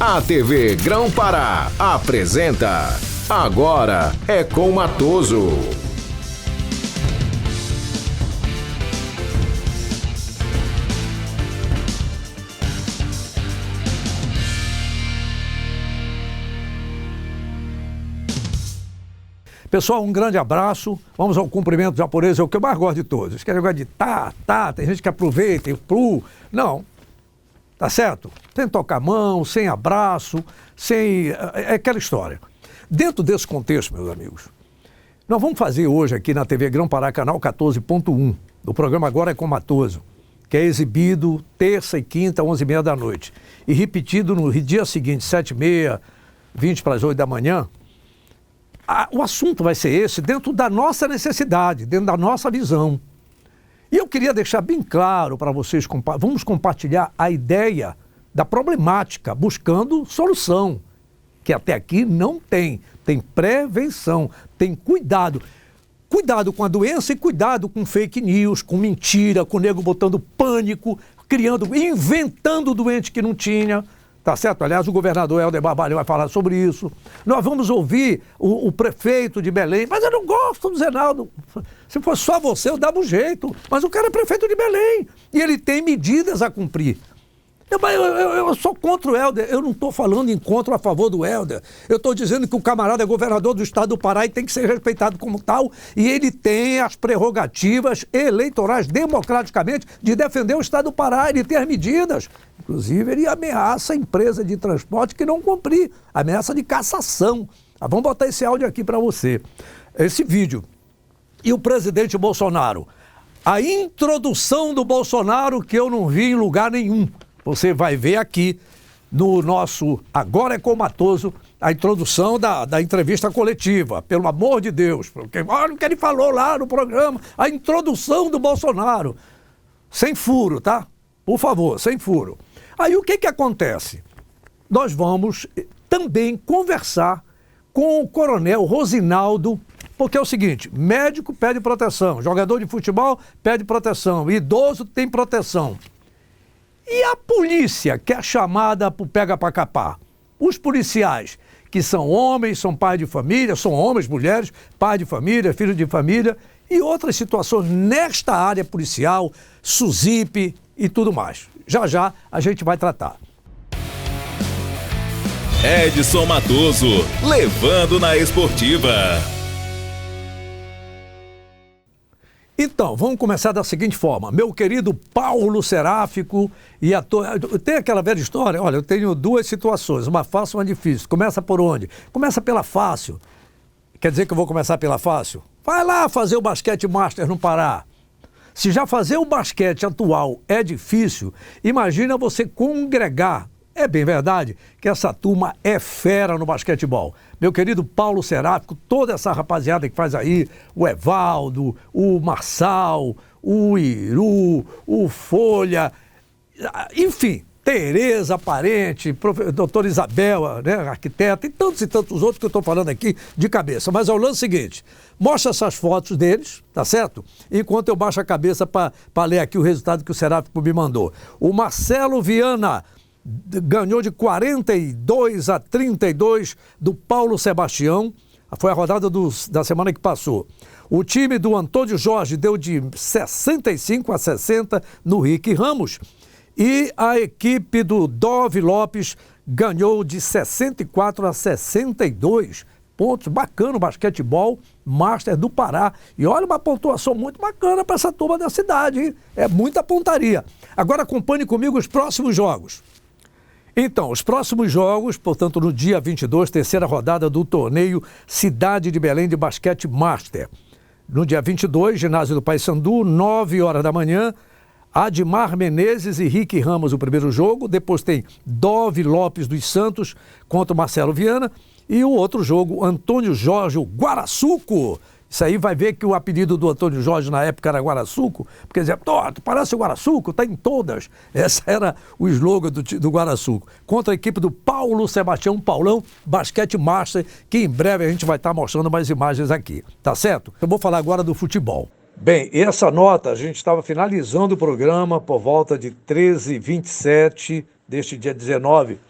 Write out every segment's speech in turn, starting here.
A TV Grão-Pará apresenta Agora é com Matoso. Pessoal, um grande abraço. Vamos ao cumprimento japonês, é o que eu mais gosto de todos. Quer negócio de tem gente que aproveita e Não, tá certo? Sem tocar a mão, sem abraço, sem... É aquela história. Dentro desse contexto, meus amigos, nós vamos fazer hoje aqui na TV Grão-Pará, canal 14.1, do programa Agora é com Matoso, que é exibido terça e quinta, 11h30 da noite, e repetido no dia seguinte, 7h30, 20 para as 8 da manhã. O assunto vai ser esse dentro da nossa necessidade, dentro da nossa visão. E eu queria deixar bem claro para vocês, vamos compartilhar a ideia da problemática, buscando solução, que até aqui não tem. Tem prevenção, tem cuidado. Cuidado com a doença e cuidado com fake news, com mentira, com o nego botando pânico, inventando doente que não tinha. Tá certo? Aliás, o governador Helder Barbalho vai falar sobre isso. Nós vamos ouvir o prefeito de Belém, mas eu não gosto do Zenaldo. Se fosse só você, eu dava um jeito. Mas o cara é prefeito de Belém e ele tem medidas a cumprir. Eu sou contra o Helder, eu não estou falando em contra ou a favor do Helder. Eu estou dizendo que o camarada é governador do estado do Pará e tem que ser respeitado como tal, e ele tem as prerrogativas eleitorais, democraticamente, de defender o estado do Pará, ele tem as medidas. Inclusive, ele ameaça a empresa de transporte que não cumprir, ameaça de cassação. Vamos botar esse áudio aqui para você, esse vídeo. E o presidente Bolsonaro, a introdução do Bolsonaro que eu não vi em lugar nenhum. Você vai ver aqui no nosso Agora é com Matoso a introdução da entrevista coletiva, pelo amor de Deus, porque olha o que ele falou lá no programa, a introdução do Bolsonaro. Sem furo, tá? Por favor, sem furo. Aí o que acontece? Nós vamos também conversar com o coronel Rosinaldo, porque é o seguinte, médico pede proteção, jogador de futebol pede proteção, idoso tem proteção. E a polícia, que é chamada para o pega para capar? Os policiais, que são homens, são pais de família, são homens, mulheres, pai de família, filho de família, e outras situações nesta área policial, SUSIP e tudo mais. Já já a gente vai tratar. Edson Matoso, levando na esportiva. Então, vamos começar da seguinte forma. Meu querido Paulo Seráfico tem aquela velha história, olha, eu tenho duas situações, uma fácil e uma difícil. Começa por onde? Começa pela fácil. Quer dizer que eu vou começar pela fácil? Vai lá fazer o basquete master no Pará. Se já fazer o basquete atual é difícil, imagina você congregar. É bem verdade que essa turma é fera no basquetebol. Meu querido Paulo Seráfico, toda essa rapaziada que faz aí, o Evaldo, o Marçal, o Iru, o Folha, enfim, Tereza Parente, doutora Isabel, né, arquiteta, e tantos outros que eu estou falando aqui de cabeça. Mas é o lance seguinte, mostra essas fotos deles, tá certo? Enquanto eu baixo a cabeça para ler aqui o resultado que o Seráfico me mandou. O Marcelo Viana ganhou de 42-32 do Paulo Sebastião. Foi a rodada da semana que passou. O time do Antônio Jorge deu de 65-60 no Rick Ramos. E a equipe do Dove Lopes ganhou de 64-62 pontos. Bacana o basquetebol master do Pará. E olha, uma pontuação muito bacana para essa turma da cidade, hein? É muita pontaria. Agora acompanhe comigo os próximos jogos. Então, os próximos jogos, portanto, no dia 22, terceira rodada do torneio Cidade de Belém de Basquete Master. No dia 22, ginásio do Paissandu, 9 horas da manhã, Admar Menezes e Rick Ramos o primeiro jogo, depois tem Dove Lopes dos Santos contra o Marcelo Viana e o outro jogo, Antônio Jorge, o Guaraçuco. Isso aí vai ver que o apelido do Antônio Jorge na época era Guaraçuco, porque dizia, tu parece o Guaraçuco, tá em todas. Esse era o slogan do Guaraçuco. Contra a equipe do Paulo Sebastião, Paulão, Basquete Master, que em breve a gente vai estar mostrando mais imagens aqui, tá certo? Eu vou falar agora do futebol. Bem, essa nota, a gente estava finalizando o programa por volta de 13h27 deste dia 19,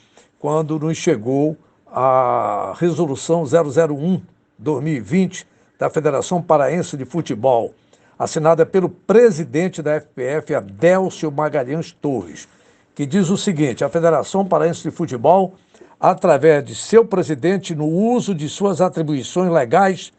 quando nos chegou a resolução 001/2020 da Federação Paraense de Futebol, assinada pelo presidente da FPF, Adélcio Magalhães Torres, que diz o seguinte: a Federação Paraense de Futebol, através de seu presidente, no uso de suas atribuições legais,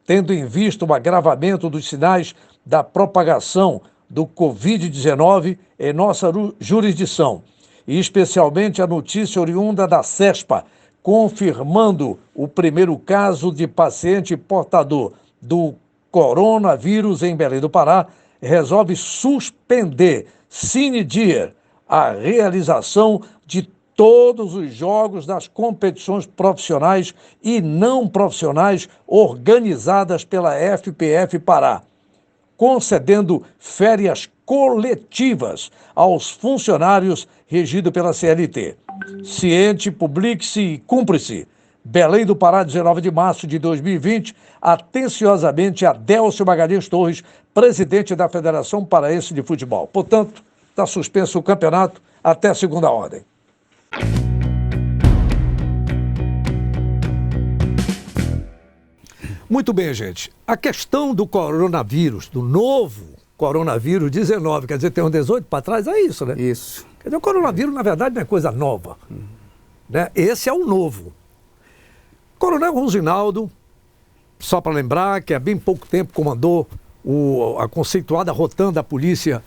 tendo em vista o agravamento dos sinais da propagação do Covid-19 em nossa jurisdição, e especialmente a notícia oriunda da CESPA, confirmando o primeiro caso de paciente portador do coronavírus em Belém do Pará, resolve suspender sine die a realização de todos os jogos das competições profissionais e não profissionais organizadas pela FPF Pará, concedendo férias coletivas aos funcionários regidos pela CLT. Ciente, publique-se e cumpre-se. Belém do Pará, 19 de março de 2020, atenciosamente, Adélcio Magalhães Torres, presidente da Federação Paraense de Futebol. Portanto, está suspenso o campeonato até segunda ordem. Muito bem, gente. A questão do coronavírus, do novo coronavírus 19, quer dizer, tem uns 18 para trás, é isso, né? Isso. Quer dizer, o coronavírus, na verdade, não é coisa nova. Né? Esse é o novo. Coronel Rosinaldo, só para lembrar que há bem pouco tempo comandou a conceituada Rotan da Polícia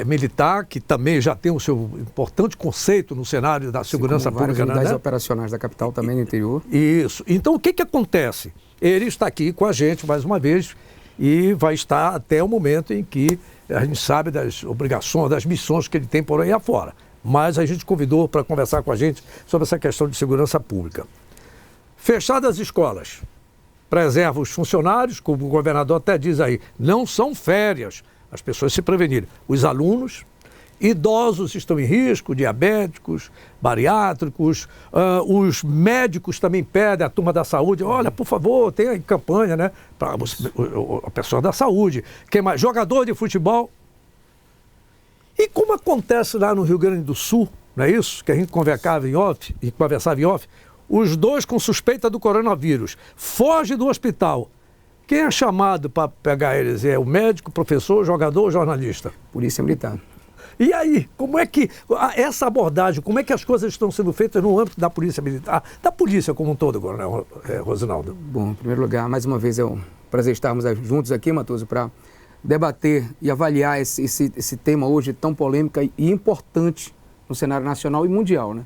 Militar, que também já tem o seu importante conceito no cenário da segurança pública. Várias unidades operacionais da capital também no interior. Isso. Então, o que acontece? Ele está aqui com a gente mais uma vez e vai estar até o momento em que a gente sabe das obrigações, das missões que ele tem por aí afora. Mas a gente convidou para conversar com a gente sobre essa questão de segurança pública. Fechadas as escolas, preserva os funcionários, como o governador até diz aí, não são férias, as pessoas se prevenirem. Os alunos, idosos estão em risco, diabéticos, bariátricos, os médicos também pedem, a turma da saúde, olha, por favor, tem aí campanha, né, para a pessoa da saúde. Quem mais? Jogador de futebol. E como acontece lá no Rio Grande do Sul, não é isso? Que a gente conversava em off, os dois com suspeita do coronavírus, foge do hospital. Quem é chamado para pegar eles? É o médico, professor, jogador, jornalista? Polícia Militar. E aí, como é que essa abordagem, como é que as coisas estão sendo feitas no âmbito da Polícia Militar, da polícia como um todo, Coronel Rosinaldo? Bom, em primeiro lugar, mais uma vez é um prazer estarmos juntos aqui, Matoso, para debater e avaliar esse tema hoje tão polêmico e importante no cenário nacional e mundial, né?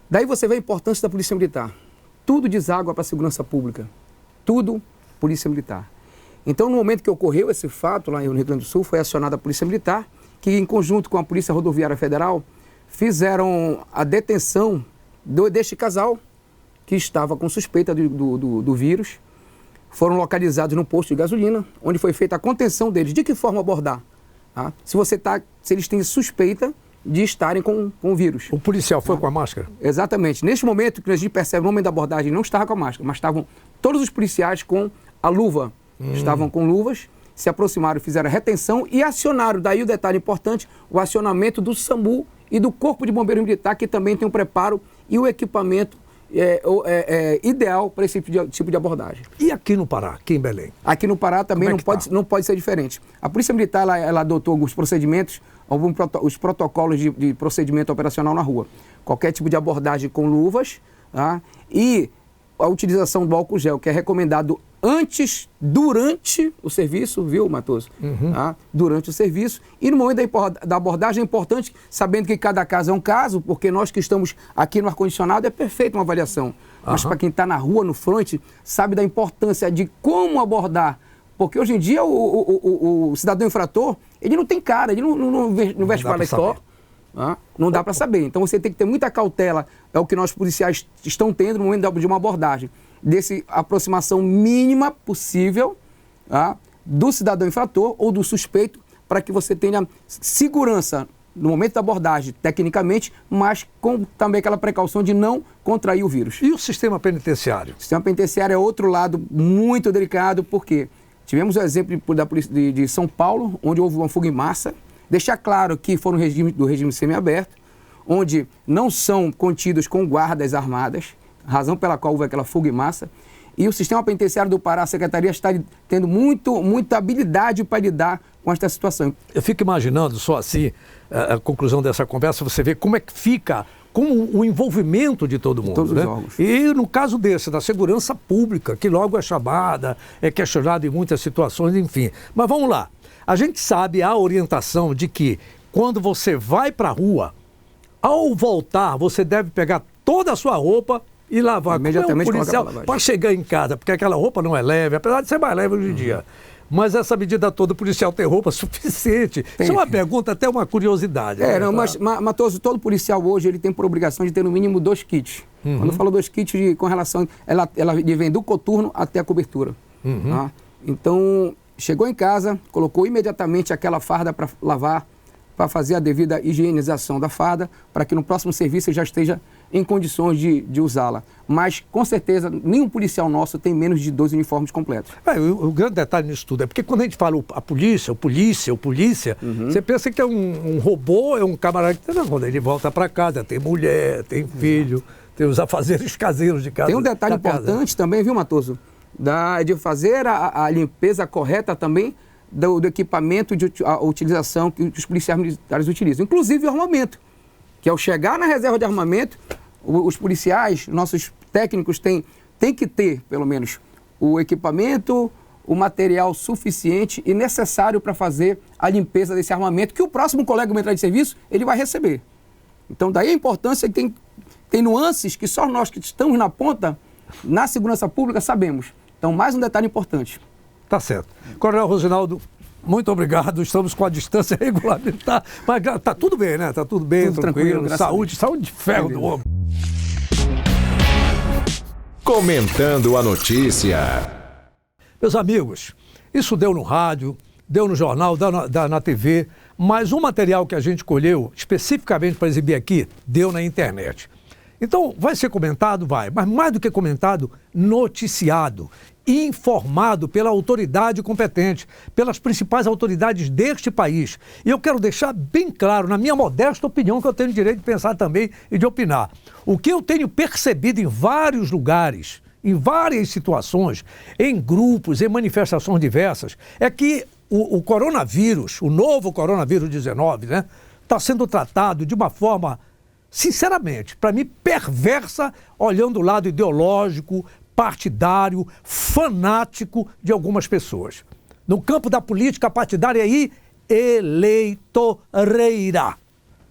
Daí você vê a importância da Polícia Militar. Tudo deságua para a segurança pública. Tudo Polícia Militar. Então, no momento que ocorreu esse fato lá no Rio Grande do Sul, foi acionada a Polícia Militar, que em conjunto com a Polícia Rodoviária Federal, fizeram a detenção deste casal, que estava com suspeita do vírus. Foram localizados no posto de gasolina, onde foi feita a contenção deles. De que forma abordar? Tá? Se eles têm suspeita de estarem com o vírus. O policial foi com a máscara? Exatamente. Neste momento que a gente percebe, no momento da abordagem, não estava com a máscara, mas estavam todos os policiais com a luva. Estavam com luvas, se aproximaram, fizeram a retenção e acionaram, daí o detalhe importante, o acionamento do SAMU e do Corpo de Bombeiro Militar, que também tem o preparo e o equipamento ideal para esse tipo de abordagem. E aqui no Pará, aqui em Belém? Aqui no Pará também não pode ser diferente. A Polícia Militar ela adotou alguns procedimentos, os protocolos de procedimento operacional na rua. Qualquer tipo de abordagem com luvas, tá? E a utilização do álcool gel, que é recomendado durante o serviço, viu, Matoso? Tá? Durante o serviço. E no momento da abordagem é importante, sabendo que cada caso é um caso, porque nós que estamos aqui no ar-condicionado é perfeita uma avaliação. Mas para quem está na rua, no front, sabe da importância de como abordar. Porque hoje em dia o cidadão infrator, ele não tem cara, ele não veste paletó. Não dá para saber. Então você tem que ter muita cautela, é o que nós policiais estão tendo no momento de uma abordagem. Dessa aproximação mínima possível, tá, do cidadão infrator ou do suspeito, para que você tenha segurança no momento da abordagem, tecnicamente, mas com também aquela precaução de não contrair o vírus. E o sistema penitenciário? O sistema penitenciário é outro lado muito delicado, porque tivemos o exemplo da polícia de São Paulo, onde houve uma fuga em massa. Deixar claro que foram do regime semiaberto, onde não são contidos com guardas armadas, razão pela qual houve aquela fuga em massa. E o sistema penitenciário do Pará, a Secretaria, está tendo muita habilidade para lidar com esta situação. Eu fico imaginando só assim, a conclusão dessa conversa, você vê como é que fica com o envolvimento de todo mundo. Todos né? os órgãos. E no caso desse, da segurança pública, que logo é chamada, é questionada em muitas situações, enfim. Mas vamos lá. A gente sabe a orientação de que quando você vai para a rua, ao voltar, você deve pegar toda a sua roupa e lavar. Imediatamente como é um policial para chegar em casa, porque aquela roupa não é leve, apesar de ser mais leve hoje em dia. Mas essa medida toda, o policial tem roupa suficiente. Isso é uma pergunta, até uma curiosidade. Mas, Matoso, todo policial hoje ele tem por obrigação de ter no mínimo 2 kits. Quando eu falo 2 kits, com relação, ela vem do coturno até a cobertura. Tá? Então, chegou em casa, colocou imediatamente aquela farda para lavar, para fazer a devida higienização da farda, para que no próximo serviço ele já esteja em condições de usá-la. Mas, com certeza, nenhum policial nosso tem menos de 2 uniformes completos. O grande detalhe nisso tudo é porque quando a gente fala a polícia, você pensa que é um robô, é um camarada que... Não, quando ele volta para casa, tem mulher, tem filho, tem os afazeres caseiros de casa. Tem um detalhe importante também, viu, Matoso? De fazer a limpeza correta também do equipamento de utilização que os policiais militares utilizam. Inclusive o armamento, que ao chegar na reserva de armamento, os policiais, nossos técnicos têm que ter, pelo menos, o equipamento, o material suficiente e necessário para fazer a limpeza desse armamento, que o próximo colega militar de serviço, ele vai receber. Então, daí a importância que tem nuances que só nós que estamos na ponta, na segurança pública, sabemos. Então, mais um detalhe importante. Tá certo. Coronel Rosinaldo, muito obrigado. Estamos com a distância regulamentar, mas tá tudo bem, né? Tá tudo bem, tudo tranquilo. Saúde de ferro do homem. Comentando a notícia. Meus amigos, isso deu no rádio, deu no jornal, deu na TV, mas o material que a gente colheu especificamente para exibir aqui, deu na internet. Então, vai ser comentado? Vai, mas mais do que comentado, noticiado, informado pela autoridade competente, pelas principais autoridades deste país. E eu quero deixar bem claro, na minha modesta opinião, que eu tenho direito de pensar também e de opinar. O que eu tenho percebido em vários lugares, em várias situações, em grupos, em manifestações diversas, é que o coronavírus, o novo coronavírus 19, né, está sendo tratado de uma forma, sinceramente, para mim, perversa, olhando o lado ideológico, partidário, fanático de algumas pessoas. No campo da política partidária aí, eleitoreira.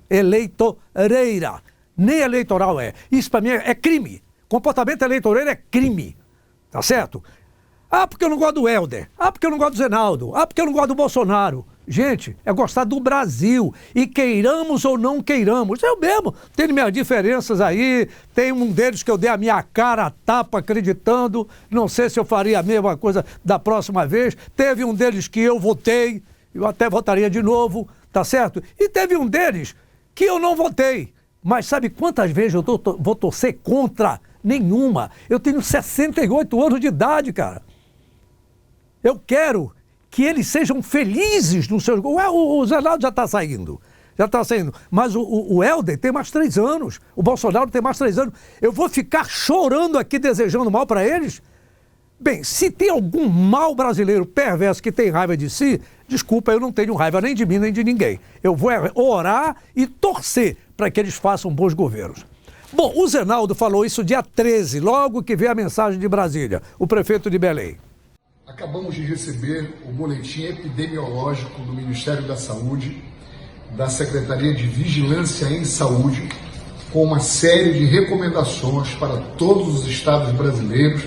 Eleitoreira. Nem eleitoral é. Isso para mim é crime. Comportamento eleitoreiro é crime. Tá certo? Ah, porque eu não gosto do Helder. Ah, porque eu não gosto do Zenaldo. Ah, porque eu não gosto do Bolsonaro. Gente, é gostar do Brasil. E queiramos ou não queiramos. Eu mesmo tenho minhas diferenças aí. Tem um deles que eu dei a minha cara a tapa acreditando. Não sei se eu faria a mesma coisa da próxima vez. Teve um deles que eu votei. Eu até votaria de novo. Tá certo? E teve um deles que eu não votei. Mas sabe quantas vezes eu vou torcer contra? Nenhuma. Eu tenho 68 anos de idade, cara. Eu quero que eles sejam felizes no seu... O Zenaldo já está saindo. Mas o Helder tem mais 3 anos. O Bolsonaro tem mais 3 anos. Eu vou ficar chorando aqui, desejando mal para eles? Bem, se tem algum mal brasileiro perverso que tem raiva de si, desculpa, eu não tenho raiva nem de mim, nem de ninguém. Eu vou orar e torcer para que eles façam bons governos. Bom, o Zenaldo falou isso dia 13, logo que veio a mensagem de Brasília, o prefeito de Belém. Acabamos de receber o boletim epidemiológico do Ministério da Saúde, da Secretaria de Vigilância em Saúde, com uma série de recomendações para todos os estados brasileiros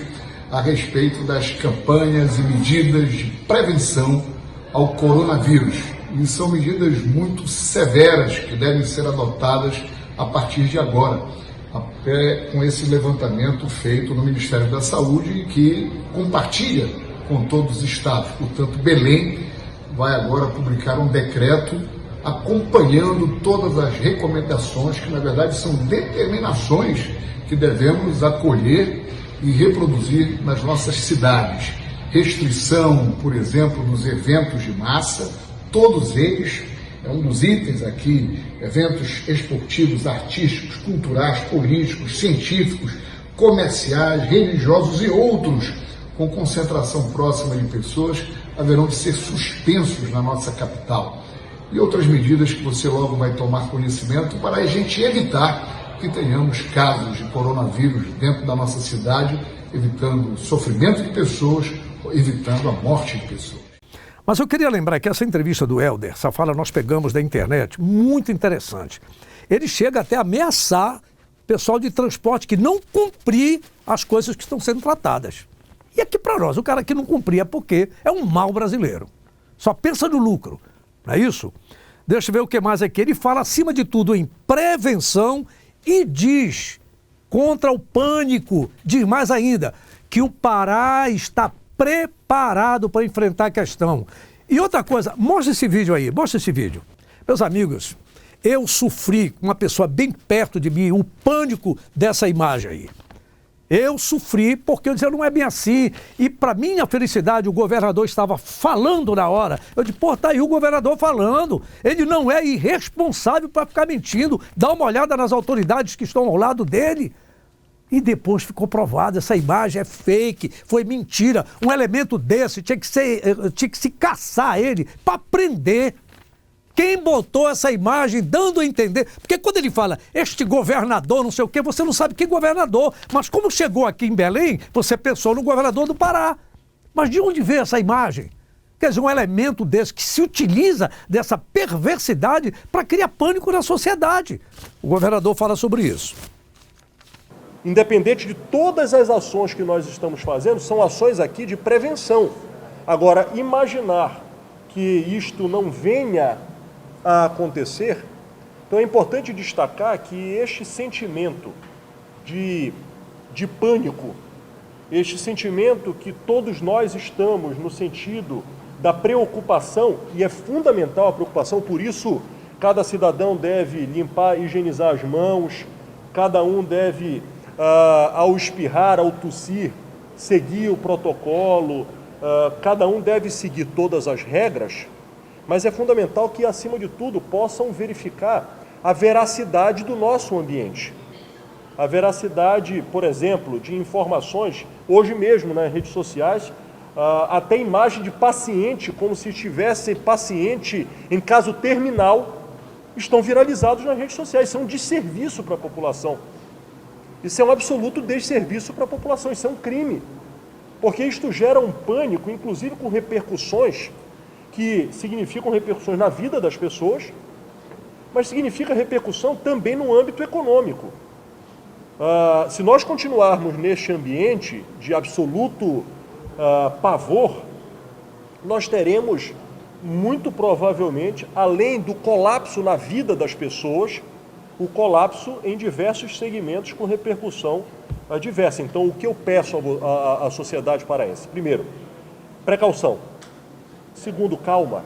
a respeito das campanhas e medidas de prevenção ao coronavírus. E são medidas muito severas que devem ser adotadas a partir de agora, até com esse levantamento feito no Ministério da Saúde, que compartilha com todos os estados. Portanto, Belém vai agora publicar um decreto acompanhando todas as recomendações, que na verdade são determinações que devemos acolher e reproduzir nas nossas cidades. Restrição, por exemplo, dos eventos de massa, todos eles É um dos itens aqui, eventos esportivos, artísticos, culturais, políticos, científicos, comerciais, religiosos e outros com concentração próxima de pessoas haverão de ser suspensos na nossa capital. E outras medidas que você logo vai tomar conhecimento para a gente evitar que tenhamos casos de coronavírus dentro da nossa cidade, evitando o sofrimento de pessoas, evitando a morte de pessoas. Mas eu queria lembrar que essa entrevista do Helder, essa fala nós pegamos da internet, muito interessante. Ele chega até a ameaçar o pessoal de transporte que não cumprir as coisas que estão sendo tratadas. E aqui para nós, o cara que não cumpria porque é um mau brasileiro. Só pensa no lucro, não é isso? Deixa eu ver o que mais aqui. Ele fala, acima de tudo, em prevenção e diz, contra o pânico, diz mais ainda, que o Pará está preparado para enfrentar a questão. E outra coisa, mostra esse vídeo aí, mostra esse vídeo. Meus amigos, eu sofri com uma pessoa bem perto de mim, o pânico dessa imagem aí. Eu sofri porque eu dizia, não é bem assim. E para minha felicidade, o governador estava falando na hora. Eu disse, pô, tá aí o governador falando. Ele não é irresponsável para ficar mentindo. Dá uma olhada nas autoridades que estão ao lado dele. E depois ficou provado, essa imagem é fake, foi mentira. Um elemento desse tinha que se caçar ele para prender. Quem botou essa imagem dando a entender? Porque quando ele fala, este governador, não sei o quê, você não sabe que governador. Mas como chegou aqui em Belém, você pensou no governador do Pará. Mas de onde veio essa imagem? Quer dizer, um elemento desse que se utiliza dessa perversidade para criar pânico na sociedade. O governador fala sobre isso. Independente de todas as ações que nós estamos fazendo, são ações aqui de prevenção. Agora, imaginar que isto não venha a acontecer, então é importante destacar que este sentimento de pânico, este sentimento que todos nós estamos no sentido da preocupação, e é fundamental a preocupação, por isso cada cidadão deve limpar, higienizar as mãos, cada um deve, ao espirrar, ao tossir, seguir o protocolo, cada um deve seguir todas as regras, mas é fundamental que, acima de tudo, possam verificar a veracidade do nosso ambiente. A veracidade, por exemplo, de informações, hoje mesmo nas redes sociais, até imagem de paciente, como se estivesse paciente em caso terminal, estão viralizados nas redes sociais. Isso é um desserviço para a população. Isso é um absoluto desserviço para a população, isso é um crime. Porque isto gera um pânico, inclusive com repercussões que significam repercussões na vida das pessoas, mas significa repercussão também no âmbito econômico. Se nós continuarmos neste ambiente de absoluto pavor, nós teremos, muito provavelmente, além do colapso na vida das pessoas, o colapso em diversos segmentos com repercussão diversa. Então, o que eu peço à sociedade paraense? Primeiro, precaução. Segundo, calma.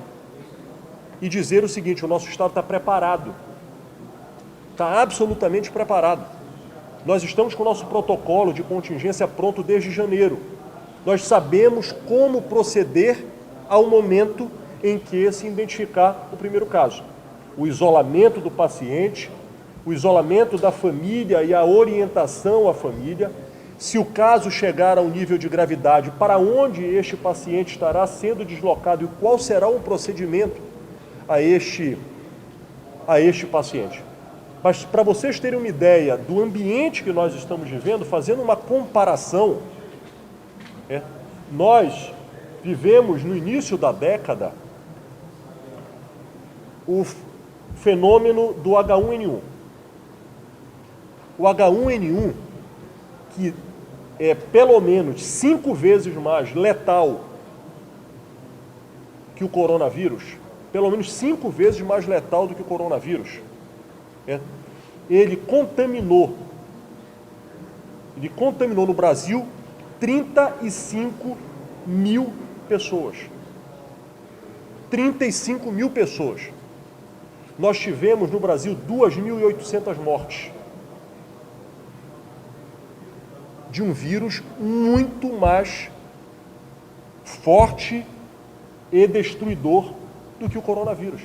E dizer o seguinte, o nosso Estado está preparado. Está absolutamente preparado. Nós estamos com o nosso protocolo de contingência pronto desde janeiro. Nós sabemos como proceder ao momento em que se identificar o primeiro caso. O isolamento do paciente, o isolamento da família e a orientação à família. Se o caso chegar a um nível de gravidade, para onde este paciente estará sendo deslocado e qual será o procedimento a este paciente. Mas para vocês terem uma ideia do ambiente que nós estamos vivendo, fazendo uma comparação, nós vivemos no início da década o fenômeno do H1N1. O H1N1, que é pelo menos 5 vezes mais letal que o coronavírus, pelo menos 5 vezes mais letal do que o coronavírus, ele contaminou no Brasil 35 mil pessoas. 35 mil pessoas. Nós tivemos no Brasil 2.800 mortes. De um vírus muito mais forte e destruidor do que o coronavírus.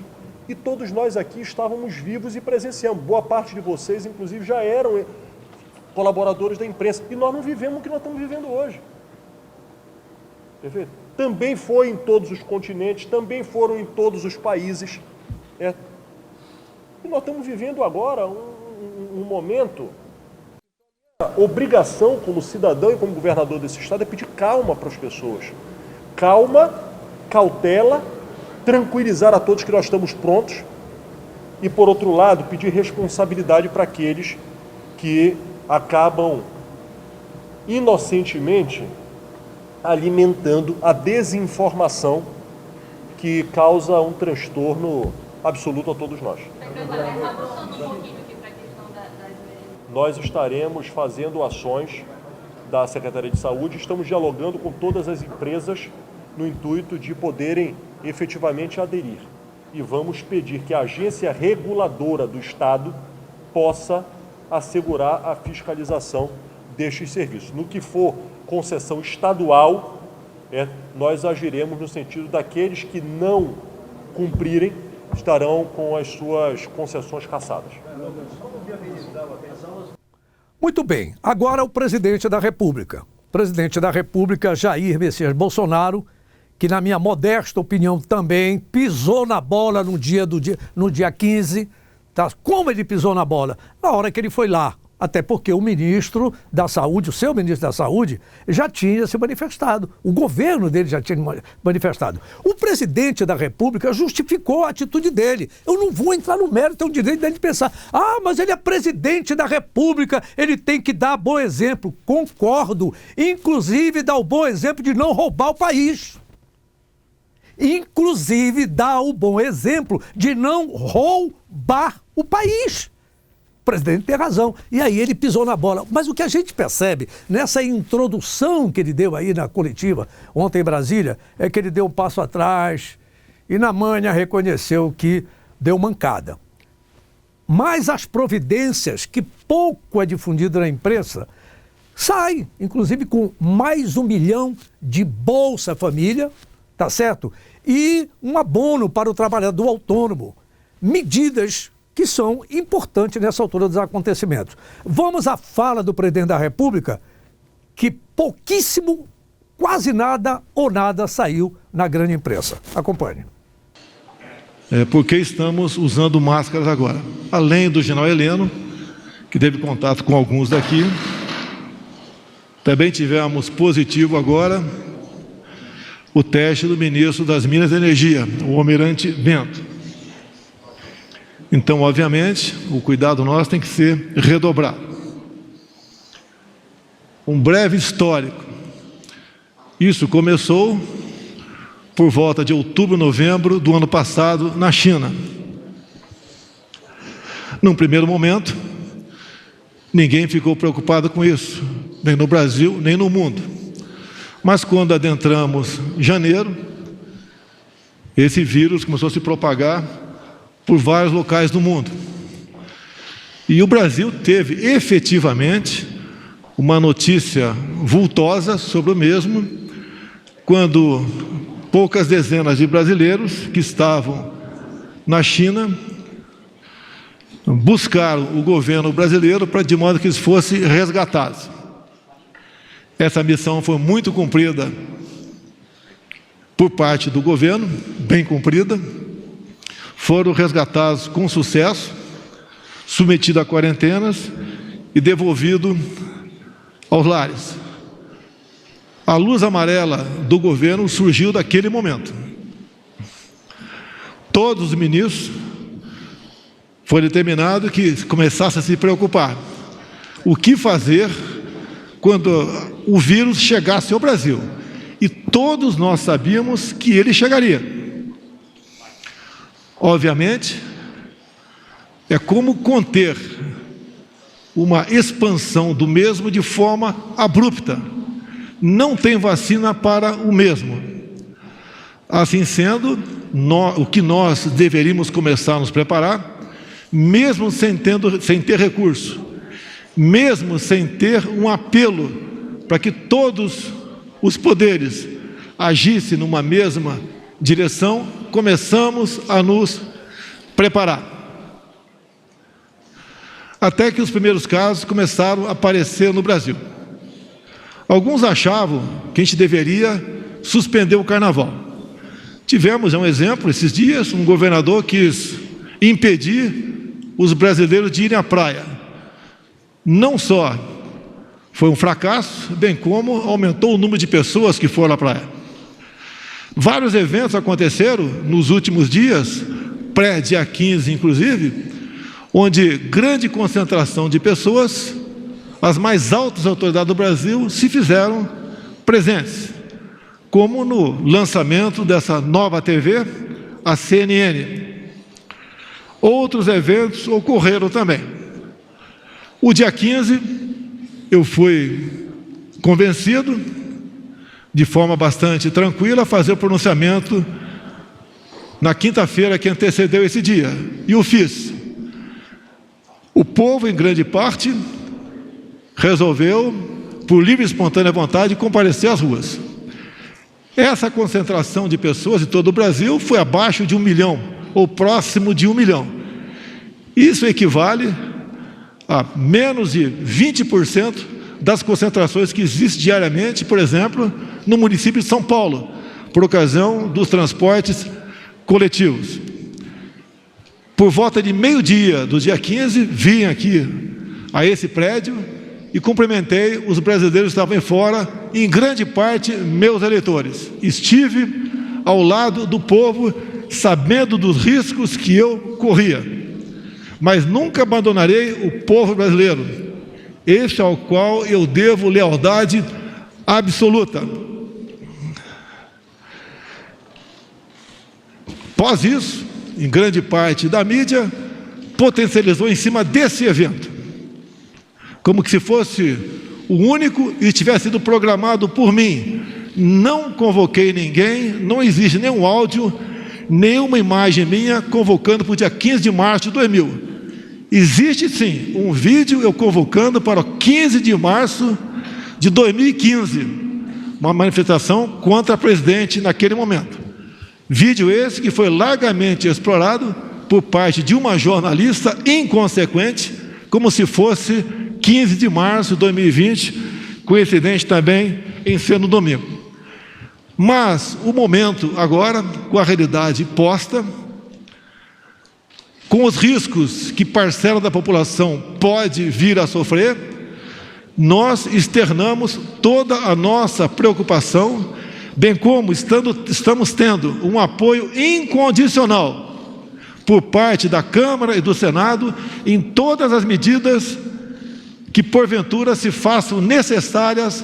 E todos nós aqui estávamos vivos e presenciamos. Boa parte de vocês, inclusive, já eram colaboradores da imprensa. E nós não vivemos o que nós estamos vivendo hoje. Perfeito? Também foi em todos os continentes, também foram em todos os países. E nós estamos vivendo agora um momento. A obrigação como cidadão e como governador desse estado é pedir calma para as pessoas. Calma, cautela, tranquilizar a todos que nós estamos prontos e, por outro lado, pedir responsabilidade para aqueles que acabam inocentemente alimentando a desinformação que causa um transtorno absoluto a todos nós. Nós estaremos fazendo ações da Secretaria de Saúde, estamos dialogando com todas as empresas no intuito de poderem efetivamente aderir. E vamos pedir que a agência reguladora do Estado possa assegurar a fiscalização destes serviços. No que for concessão estadual, nós agiremos no sentido daqueles que não cumprirem estarão com as suas concessões cassadas. Muito bem, agora o presidente da República. O presidente da República, Jair Messias Bolsonaro, que na minha modesta opinião também pisou na bola no dia 15. Tá? Como ele pisou na bola? Na hora que ele foi lá. Até porque o ministro da Saúde, o seu ministro da Saúde, já tinha se manifestado. O governo dele já tinha manifestado. O presidente da República justificou a atitude dele. Eu não vou entrar no mérito, é o direito dele de pensar. Mas ele é presidente da República, ele tem que dar bom exemplo. Concordo. Inclusive, dar o bom exemplo de não roubar o país. Inclusive, dar o bom exemplo de não roubar o país. O presidente tem razão. E aí ele pisou na bola. Mas o que a gente percebe nessa introdução que ele deu aí na coletiva ontem em Brasília é que ele deu um passo atrás e na manha reconheceu que deu mancada. Mas as providências, que pouco é difundido na imprensa, saem, inclusive com mais 1 milhão de Bolsa Família, tá certo? E um abono para o trabalhador autônomo. Medidas que são importantes nessa altura dos acontecimentos. Vamos à fala do presidente da República, que pouquíssimo, quase nada ou nada saiu na grande imprensa. Acompanhe. Porque estamos usando máscaras agora. Além do general Heleno, que teve contato com alguns daqui, também tivemos positivo agora o teste do ministro das Minas e Energia, o almirante Bento. Então, obviamente, o cuidado nosso tem que ser redobrado. Um breve histórico. Isso começou por volta de outubro, novembro do ano passado, na China. Num primeiro momento, ninguém ficou preocupado com isso, nem no Brasil, nem no mundo. Mas quando adentramos janeiro, esse vírus começou a se propagar por vários locais do mundo. E o Brasil teve efetivamente uma notícia vultosa sobre o mesmo, quando poucas dezenas de brasileiros que estavam na China buscaram o governo brasileiro de modo que eles fossem resgatados. Essa missão foi muito cumprida por parte do governo, bem cumprida. Foram resgatados com sucesso, submetidos a quarentenas e devolvidos aos lares. A luz amarela do governo surgiu daquele momento. Todos os ministros foi determinado que começassem a se preocupar. O que fazer quando o vírus chegasse ao Brasil? E todos nós sabíamos que ele chegaria. Obviamente, é como conter uma expansão do mesmo de forma abrupta. Não tem vacina para o mesmo. Assim sendo, o que nós deveríamos começar a nos preparar, mesmo sem ter recurso, mesmo sem ter um apelo para que todos os poderes agissem numa mesma direção, começamos a nos preparar. Até que os primeiros casos começaram a aparecer no Brasil. Alguns achavam que a gente deveria suspender o carnaval. Tivemos um exemplo, esses dias, um governador quis impedir os brasileiros de irem à praia. Não só foi um fracasso, bem como aumentou o número de pessoas que foram à praia. Vários eventos aconteceram nos últimos dias, pré-dia 15 inclusive, onde grande concentração de pessoas, as mais altas autoridades do Brasil, se fizeram presentes, como no lançamento dessa nova TV, a CNN. Outros eventos ocorreram também. O dia 15, eu fui convencido, de forma bastante tranquila, a fazer o pronunciamento na quinta-feira que antecedeu esse dia. E o fiz. O povo, em grande parte, resolveu, por livre e espontânea vontade, comparecer às ruas. Essa concentração de pessoas em todo o Brasil foi abaixo de 1 milhão, ou próximo de 1 milhão. Isso equivale a menos de 20% das concentrações que existem diariamente, por exemplo, no município de São Paulo, por ocasião dos transportes coletivos. Por volta de meio-dia do dia 15, vim aqui a esse prédio e cumprimentei os brasileiros que estavam fora, em grande parte meus eleitores. Estive ao lado do povo, sabendo dos riscos que eu corria, mas nunca abandonarei o povo brasileiro, este ao qual eu devo lealdade absoluta. Após isso, em grande parte da mídia, potencializou em cima desse evento, como que se fosse o único e tivesse sido programado por mim. Não convoquei ninguém, não existe nenhum áudio, nenhuma imagem minha convocando para o dia 15 de março de 2000. Existe sim um vídeo eu convocando para o 15 de março de 2015, uma manifestação contra a presidente naquele momento. Vídeo esse que foi largamente explorado por parte de uma jornalista inconsequente, como se fosse 15 de março de 2020, coincidente também em ser no domingo. Mas o momento agora, com a realidade posta, com os riscos que parcela da população pode vir a sofrer, nós externamos toda a nossa preocupação, bem como estamos tendo um apoio incondicional por parte da Câmara e do Senado em todas as medidas que porventura se façam necessárias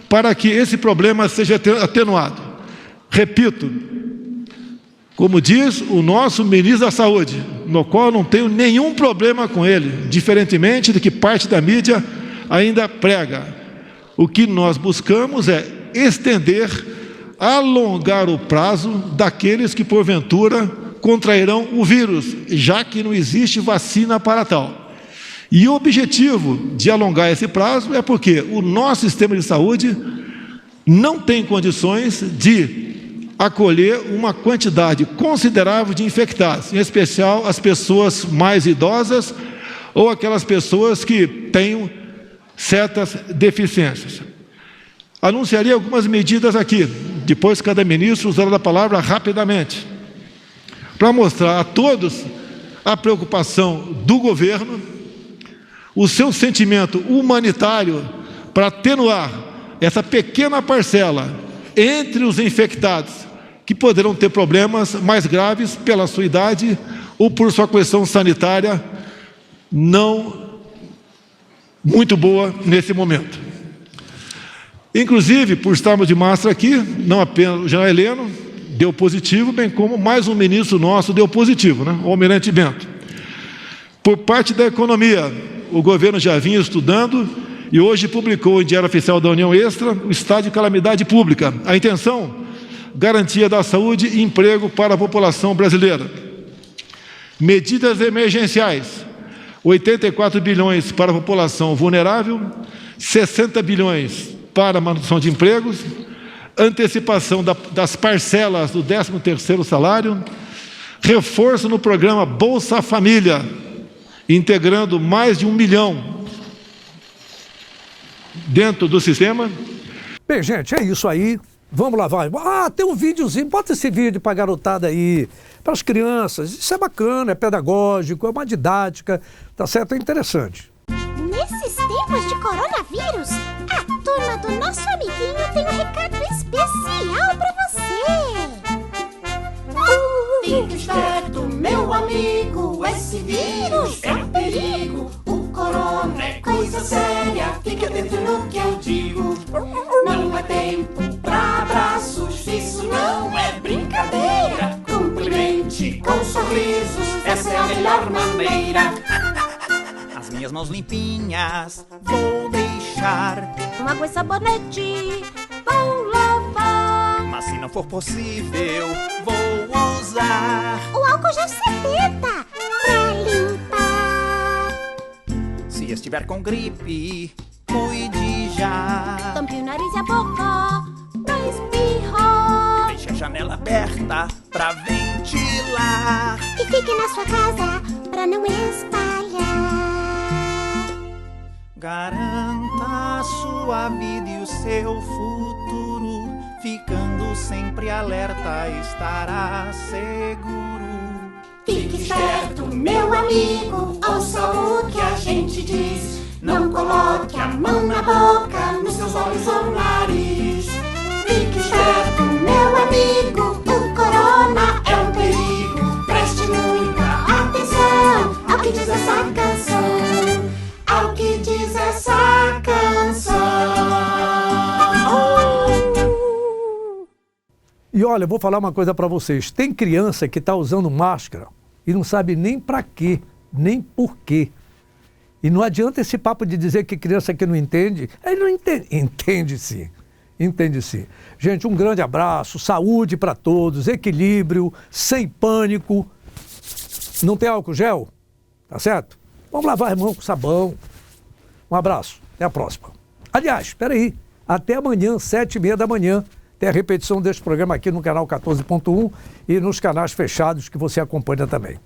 para que esse problema seja atenuado. Repito, como diz o nosso ministro da Saúde, no qual eu não tenho nenhum problema com ele, diferentemente do que parte da mídia ainda prega. O que nós buscamos é estender, alongar o prazo daqueles que porventura contrairão o vírus, já que não existe vacina para tal. E o objetivo de alongar esse prazo é porque o nosso sistema de saúde não tem condições de acolher uma quantidade considerável de infectados, em especial as pessoas mais idosas ou aquelas pessoas que tenham certas deficiências. Anunciaria algumas medidas aqui, depois cada ministro usará a palavra rapidamente, para mostrar a todos a preocupação do governo, o seu sentimento humanitário para atenuar essa pequena parcela entre os infectados que poderão ter problemas mais graves pela sua idade ou por sua condição sanitária não muito boa nesse momento. Inclusive, por estarmos de máscara aqui, não apenas o general Heleno deu positivo, bem como mais um ministro nosso deu positivo, o almirante Bento. Por parte da economia, o governo já vinha estudando e hoje publicou em Diário Oficial da União Extra o estado de calamidade pública. A intenção, garantia da saúde e emprego para a população brasileira. Medidas emergenciais, 84 bilhões para a população vulnerável, 60 bilhões para a manutenção de empregos, antecipação das parcelas do 13º salário, Reforço no programa Bolsa Família, integrando mais de 1 milhão dentro do sistema. Bem, gente, é isso aí. Vamos lá, vai. Ah, tem um videozinho. Bota esse vídeo para a garotada aí, para as crianças. Isso é bacana, é pedagógico, é uma didática, tá certo? É interessante. Nesses tempos de coronavírus, a turma do nosso amiguinho tem um recado especial pra você. Fique esperto, meu amigo, esse vírus é um perigo. O corona é coisa séria, fique atento no que eu digo. Não é tempo pra abraços, isso não é brincadeira. Cumprimente com sorrisos, essa é a melhor maneira. As minhas mãos limpinhas vou deixar, Com água e sabonete vou lavar. mas se não for possível, vou usar O álcool gel 70 pra limpar. Se estiver com gripe, cuide já. Tampe o nariz e a boca pra espirrar. Deixe a janela aberta pra ventilar. E fique na sua casa pra não espalhar. Garanta a sua vida e o seu futuro, ficando sempre alerta, estará seguro. Fique esperto, meu amigo, ouça o que a gente diz. Não coloque a mão na boca, nos seus olhos ou nariz. Fique esperto, meu amigo, o corona é um perigo. Preste muita atenção ao que diz essa canção. Ao que diz essa canção. E olha, eu vou falar uma coisa para vocês. Tem criança que está usando máscara e não sabe nem para quê, nem por quê. E não adianta esse papo de dizer que criança que não entende. Ele não entende. Entende sim. Entende sim. Gente, um grande abraço, saúde para todos, equilíbrio, sem pânico. Não tem álcool gel? Tá certo? Vamos lavar as mãos com sabão. Um abraço. Até a próxima. Aliás, espera aí. Até amanhã, 7h30 da manhã. Tem a repetição deste programa aqui no canal 14.1 e nos canais fechados que você acompanha também.